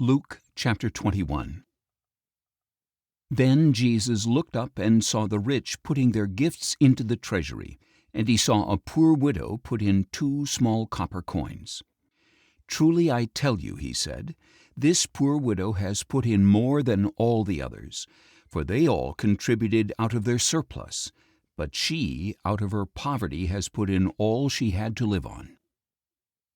Luke chapter 21. Then Jesus looked up and saw the rich putting their gifts into the treasury, and he saw a poor widow put in 2 small copper coins. "Truly I tell you," he said, "this poor widow has put in more than all the others, for they all contributed out of their surplus, but she, out of her poverty, has put in all she had to live on."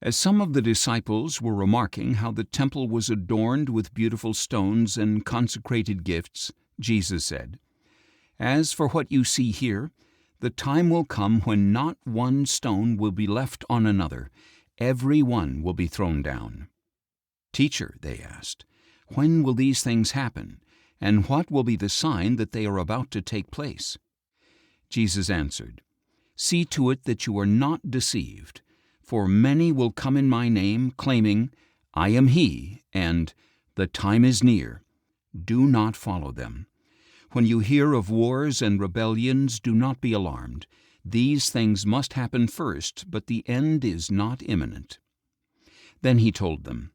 As some of the disciples were remarking how the temple was adorned with beautiful stones and consecrated gifts, Jesus said, "As for what you see here, the time will come when not one stone will be left on another, every one will be thrown down." "Teacher," they asked, "when will these things happen, and what will be the sign that they are about to take place?" Jesus answered, "See to it that you are not deceived, for many will come in my name, claiming, 'I am he,' and 'The time is near.' Do not follow them. When you hear of wars and rebellions, do not be alarmed. These things must happen first, but the end is not imminent." Then he told them,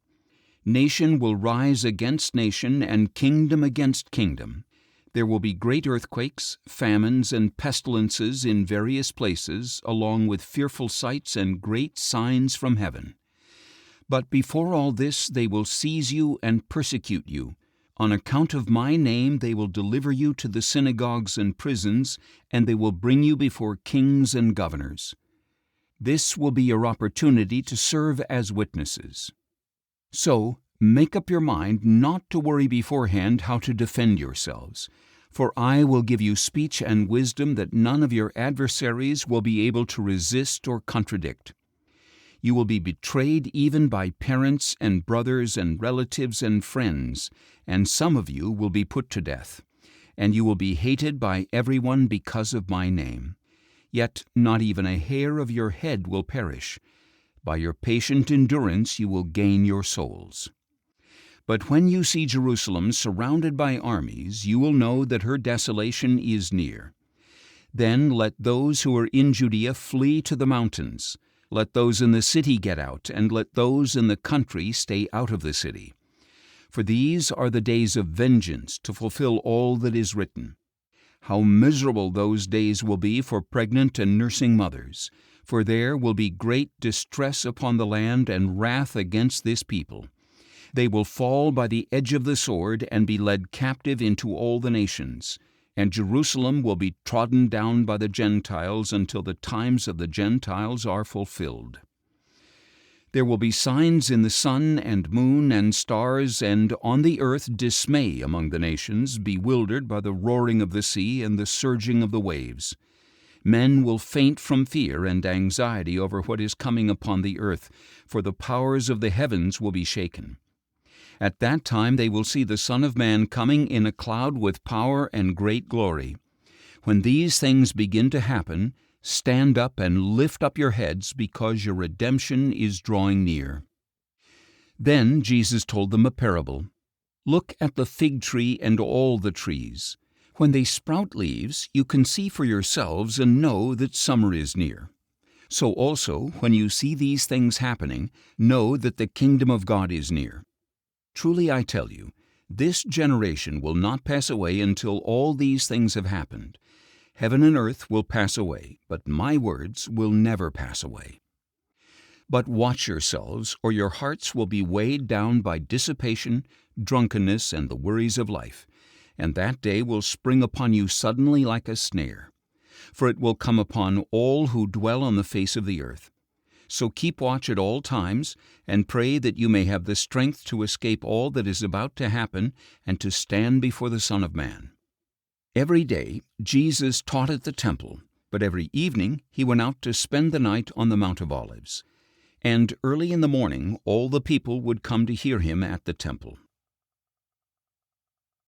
"Nation will rise against nation, and kingdom against kingdom. There will be great earthquakes, famines, and pestilences in various places, along with fearful sights and great signs from heaven. But before all this they will seize you and persecute you. On account of my name they will deliver you to the synagogues and prisons, and they will bring you before kings and governors. This will be your opportunity to serve as witnesses. So, make up your mind not to worry beforehand how to defend yourselves, for I will give you speech and wisdom that none of your adversaries will be able to resist or contradict. You will be betrayed even by parents and brothers and relatives and friends, and some of you will be put to death, and you will be hated by everyone because of my name. Yet not even a hair of your head will perish. By your patient endurance you will gain your souls. But when you see Jerusalem surrounded by armies, you will know that her desolation is near. Then let those who are in Judea flee to the mountains. Let those in the city get out, and let those in the country stay out of the city. For these are the days of vengeance, to fulfill all that is written. How miserable those days will be for pregnant and nursing mothers, for there will be great distress upon the land and wrath against this people. They will fall by the edge of the sword and be led captive into all the nations, and Jerusalem will be trodden down by the Gentiles until the times of the Gentiles are fulfilled. There will be signs in the sun and moon and stars, and on the earth dismay among the nations, bewildered by the roaring of the sea and the surging of the waves. Men will faint from fear and anxiety over what is coming upon the earth, for the powers of the heavens will be shaken. At that time they will see the Son of Man coming in a cloud with power and great glory. When these things begin to happen, stand up and lift up your heads, because your redemption is drawing near." Then Jesus told them a parable. "Look at the fig tree and all the trees. When they sprout leaves, you can see for yourselves and know that summer is near. So also, when you see these things happening, know that the kingdom of God is near. Truly I tell you, this generation will not pass away until all these things have happened. Heaven and earth will pass away, but my words will never pass away. But watch yourselves, or your hearts will be weighed down by dissipation, drunkenness, and the worries of life, and that day will spring upon you suddenly like a snare. For it will come upon all who dwell on the face of the earth. So keep watch at all times, and pray that you may have the strength to escape all that is about to happen and to stand before the Son of Man." Every day Jesus taught at the temple, but every evening he went out to spend the night on the Mount of Olives. And early in the morning all the people would come to hear him at the temple.